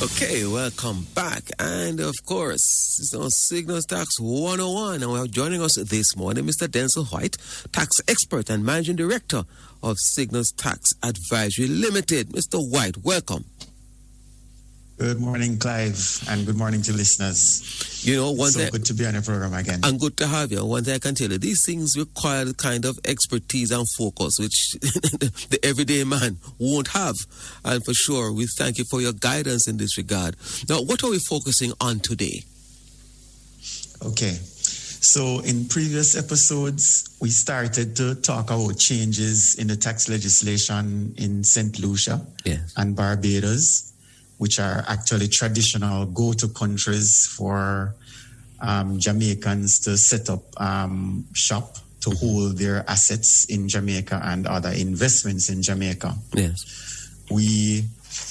Okay, welcome back. And of course, it's on Sygnus Tax 101. And we're joining us this morning, Mr. Denzil Whyte, tax expert and managing director of Sygnus Tax Advisory Limited. Mr. Whyte, welcome. Good morning, Clive, and good morning to listeners. You know, good to be on the program again. And good to have you. One thing I can tell you, these things require the kind of expertise and focus which the everyday man won't have. And for sure, we thank you for your guidance in this regard. Now, what are we focusing on today? Okay. So in previous episodes, we started to talk about changes in the tax legislation in St. Lucia and Barbados, which are actually traditional go-to countries for Jamaicans to set up shop to hold their assets in Jamaica and other investments in Jamaica. Yes. We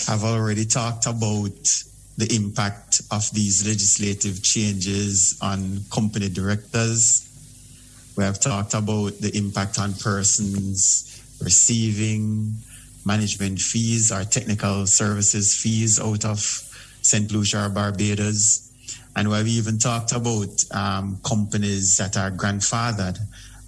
have already talked about the impact of these legislative changes on company directors. We have talked about the impact on persons receiving management fees or technical services fees out of St. Lucia or Barbados. And we've even talked about companies that are grandfathered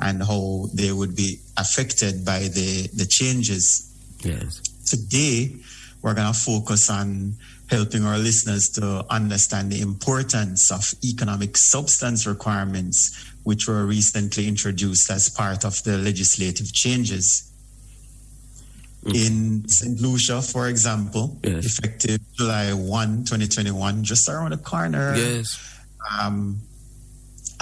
and how they would be affected by the changes. Yes. Today, we're going to focus on helping our listeners to understand the importance of economic substance requirements, which were recently introduced as part of the legislative changes. In St. Lucia, for example, effective July 1, 2021, just around the corner,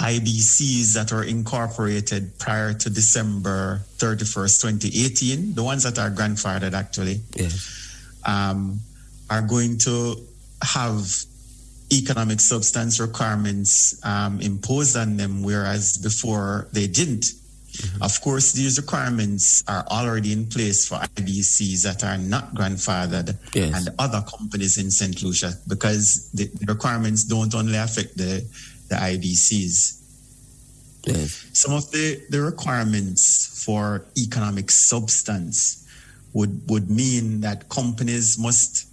IBCs that were incorporated prior to December 31st, 2018, the ones that are grandfathered actually, are going to have economic substance requirements imposed on them, whereas before they didn't. Of course, these requirements are already in place for IBCs that are not grandfathered and other companies in St. Lucia, because the requirements don't only affect the IBCs. Some of the requirements for economic substance would mean that companies must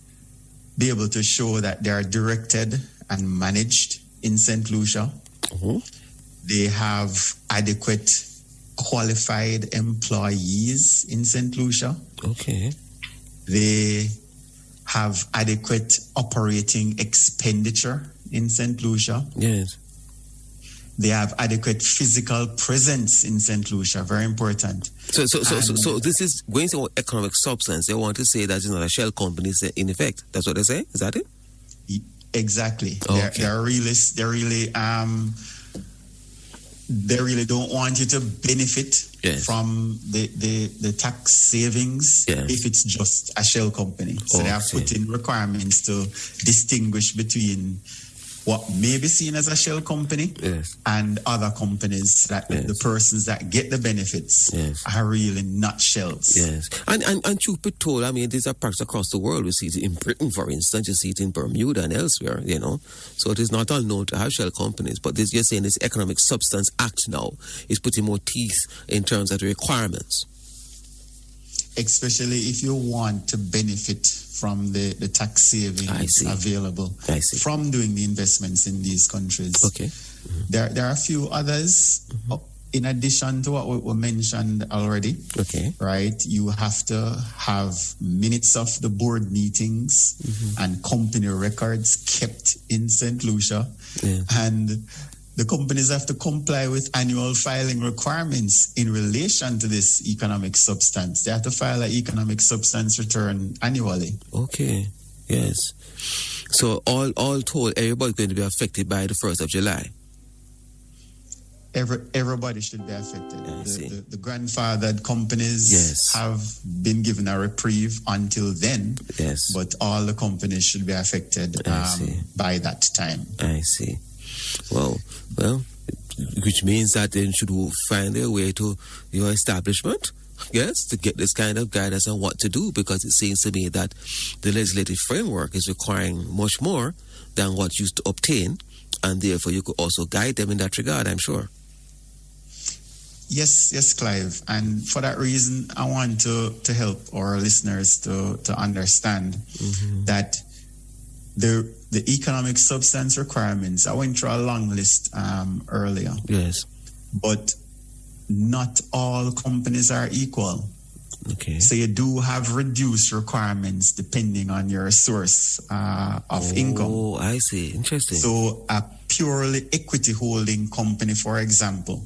be able to show that they are directed and managed in St. Lucia. They have adequate qualified employees in St. Lucia. They have adequate operating expenditure in St. Lucia. They have adequate physical presence in St. Lucia. Very important. So this is going to economic substance. They want to say that it's not a shell company in effect. That's what they say. Is that it? Exactly. They really don't want you to benefit from the tax savings if it's just a shell company. So they have put in requirements to distinguish between what may be seen as a shell company and other companies that the persons that get the benefits are really not shells. And truth be told, I mean, these are practiced across the world. We see it in Britain, for instance. You see it in Bermuda and elsewhere, you know. So it is not unknown to have shell companies. But you're saying this Economic Substance Act now is putting more teeth in terms of the requirements. Especially if you want to benefit from the tax savings available from doing the investments in these countries. There are a few others in addition to what we mentioned already. Right? You have to have minutes of the board meetings and company records kept in St. Lucia. And the companies have to comply with annual filing requirements in relation to this economic substance. They have to file an economic substance return annually. So all told, everybody's going to be affected by the 1st of July. Everybody should be affected. The grandfathered companies have been given a reprieve until then, but all the companies should be affected by that time. I see. Well, which means that they should find their way to your establishment, to get this kind of guidance on what to do, because it seems to me that the legislative framework is requiring much more than what used to obtain, and therefore you could also guide them in that regard, I'm sure. Yes, Clive. And for that reason, I want to help our listeners to understand that the economic substance requirements, I went through a long list earlier. Yes. But not all companies are equal. Okay. So you do have reduced requirements depending on your source of income. Oh, I see. Interesting. So a purely equity holding company, for example,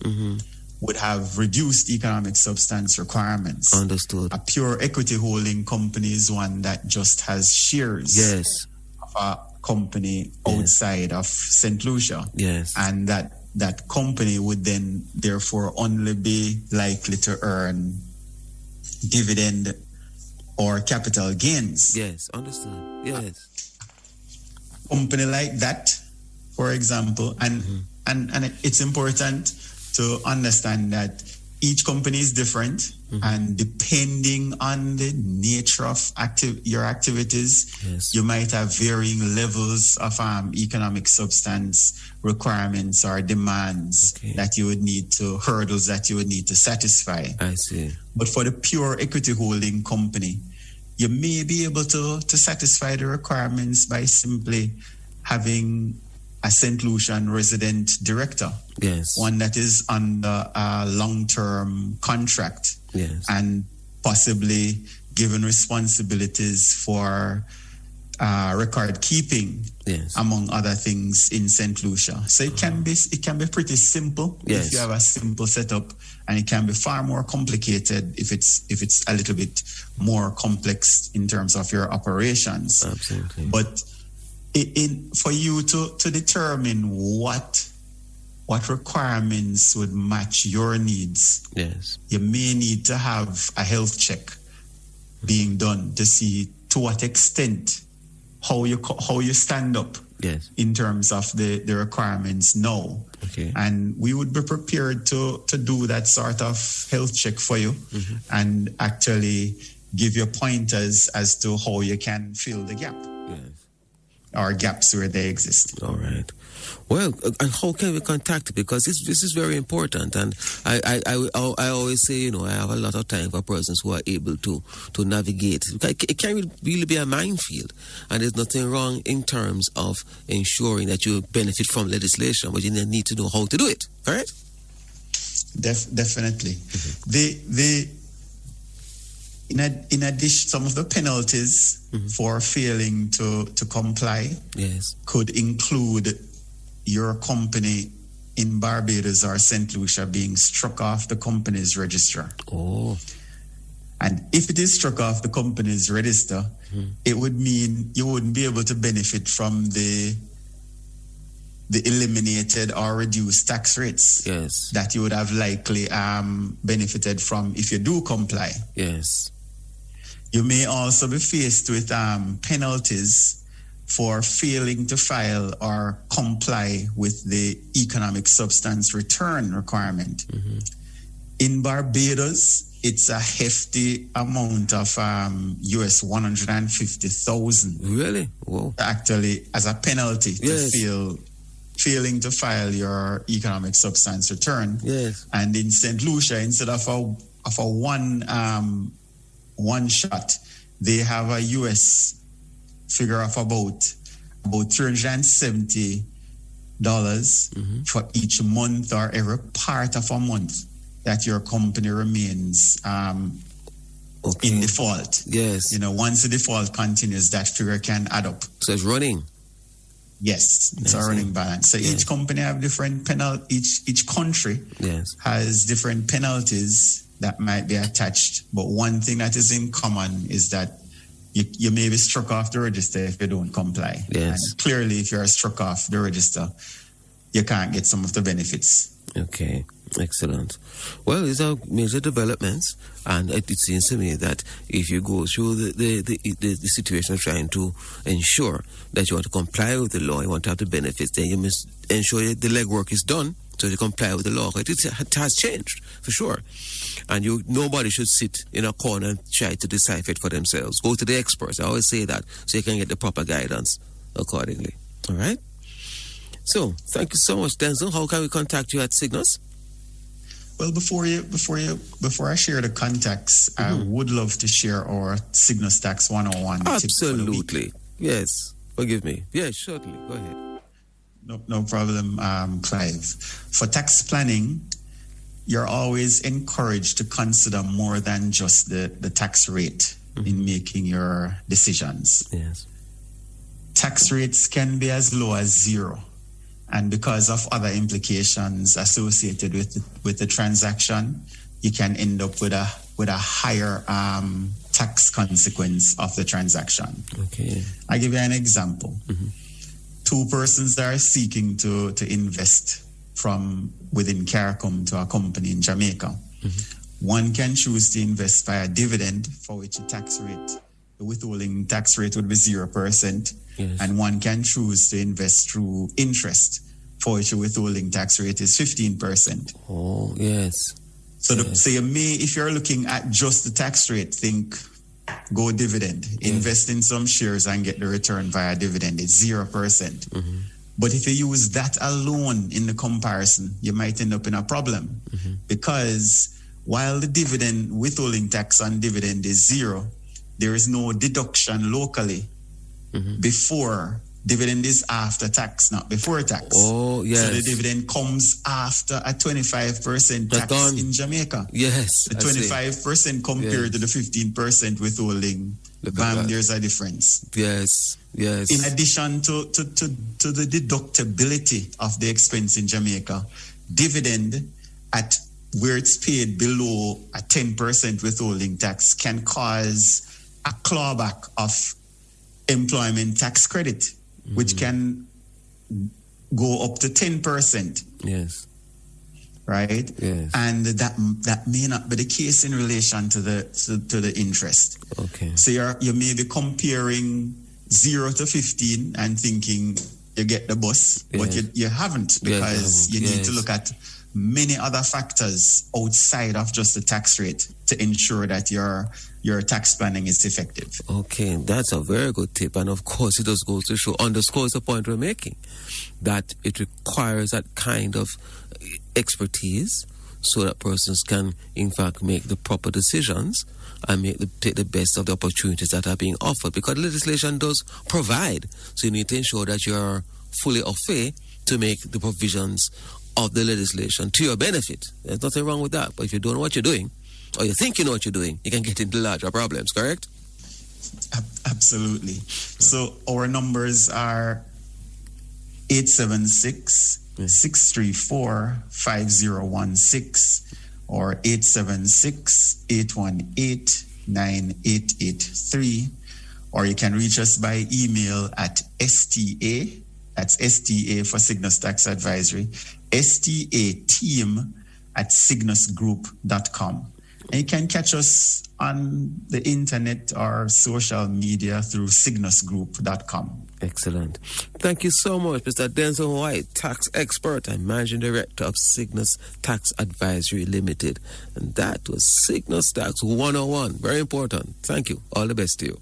would have reduced economic substance requirements. Understood. A pure equity holding company is one that just has shares Yes. of a company outside of St. Lucia. Yes. And that company would then therefore only be likely to earn dividend or capital gains. Yes, understood. Yes. Company like that, for example, and it's important to understand that each company is different, and depending on the nature of your activities, you might have varying levels of economic substance requirements or demands that you would need to, hurdles that you would need to satisfy. I see. But for the pure equity holding company, you may be able to satisfy the requirements by simply having a St. Lucian resident director. Yes. One that is under a long-term contract. Yes. And possibly given responsibilities for record keeping, among other things, in St. Lucia. So it can be pretty simple if you have a simple setup, and it can be far more complicated if it's a little bit more complex in terms of your operations. Absolutely. But for you to determine what requirements would match your needs, you may need to have a health check being done to see to what extent how you stand up in terms of the requirements now. Okay. And we would be prepared to do that sort of health check for you and actually give you pointers as to how you can fill the gap. Or gaps where they exist. All right. Well, and how can we contact? Because this is very important, and I always say, I have a lot of time for persons who are able to navigate. It can really be a minefield, and there's nothing wrong in terms of ensuring that you benefit from legislation, but you need to know how to do it. Correct? Definitely. In addition, some of the penalties for failing to comply could include your company in Barbados or St. Lucia being struck off the company's register. Oh. And if it is struck off the company's register, it would mean you wouldn't be able to benefit from the eliminated or reduced tax rates that you would have likely benefited from if you do comply. Yes. You may also be faced with penalties for failing to file or comply with the economic substance return requirement. In Barbados, it's a hefty amount of US $150,000. Really? Whoa. Actually, as a penalty to failing to file your economic substance return. Yes. And in St. Lucia, instead of a one shot, they have a US figure of about $370 for each month or every part of a month that your company remains in default. Yes. Once the default continues, that figure can add up. So it's running. Yes, it's a running balance. So each company have different each country has different penalties that might be attached. But one thing that is in common is that you may be struck off the register if you don't comply. Yes. And clearly, if you're struck off the register, you can't get some of the benefits. Okay, excellent. Well, these are major developments, and it seems to me that if you go through the situation of trying to ensure that you want to comply with the law, you want to have the benefits, then you must ensure that the legwork is done so you comply with the law. It has changed, for sure. And nobody should sit in a corner and try to decipher it for themselves. Go to the experts. I always say that, so you can get the proper guidance accordingly. All right? So, thank you so much, Denzil. How can we contact you at Sygnus? Well, before I share the contacts, I would love to share our Sygnus Tax 101 Absolutely. Yes. Forgive me. Yeah, shortly. Go ahead. No problem, Clive. For tax planning, you're always encouraged to consider more than just the tax rate in making your decisions. Yes. Tax rates can be as low as 0. And because of other implications associated with the transaction, you can end up with a higher tax consequence of the transaction. Okay. I'll give you an example. 2 persons that are seeking to invest from within CARICOM to a company in Jamaica. One can choose to invest via dividend, for which the withholding tax rate would be 0%. Yes. And one can choose to invest through interest, for which the withholding tax rate is 15%. Oh, yes. So you may, if you're looking at just the tax rate, think go dividend, invest in some shares and get the return via dividend. It's 0%. But if you use that alone in the comparison, you might end up in a problem because while the dividend withholding tax on dividend is 0, there is no deduction locally before. Dividend is after tax, not before tax. Oh, yes. So the dividend comes after a 25% tax in Jamaica. Yes. The 25% compared to the 15% withholding. Bam, there's a difference. Yes. Yes. In addition to the deductibility of the expense in Jamaica, dividend at where it's paid below a 10% withholding tax can cause a clawback of employment tax credit, which can go up to 10%. Yes. Right? Yes. And that may not be the case in relation to the interest. Okay. So you may be comparing 0 to 15 and thinking you get the bus, but you haven't, because you need to look at many other factors outside of just the tax rate to ensure that your tax planning is effective. Okay, that's a very good tip. And of course, it just goes to show, underscores the point we're making, that it requires that kind of expertise so that persons can, in fact, make the proper decisions and take the best of the opportunities that are being offered. Because legislation does provide. So you need to ensure that you're fully au fait to make the provisions of the legislation to your benefit. There's nothing wrong with that. But if you don't know what you're doing, or you think you know what you're doing, you can get into larger problems, correct? Absolutely. So our numbers are 876-634-5016 or 876-818-9883, or you can reach us by email at STA, that's STA for Sygnus Tax Advisory, STA team@sygnusgroup.com. And you can catch us on the internet or social media through sygnusgroup.com. Excellent. Thank you so much, Mr. Denzil Whyte, tax expert and managing director of Sygnus Tax Advisory Limited. And that was Sygnus Tax 101. Very important. Thank you. All the best to you.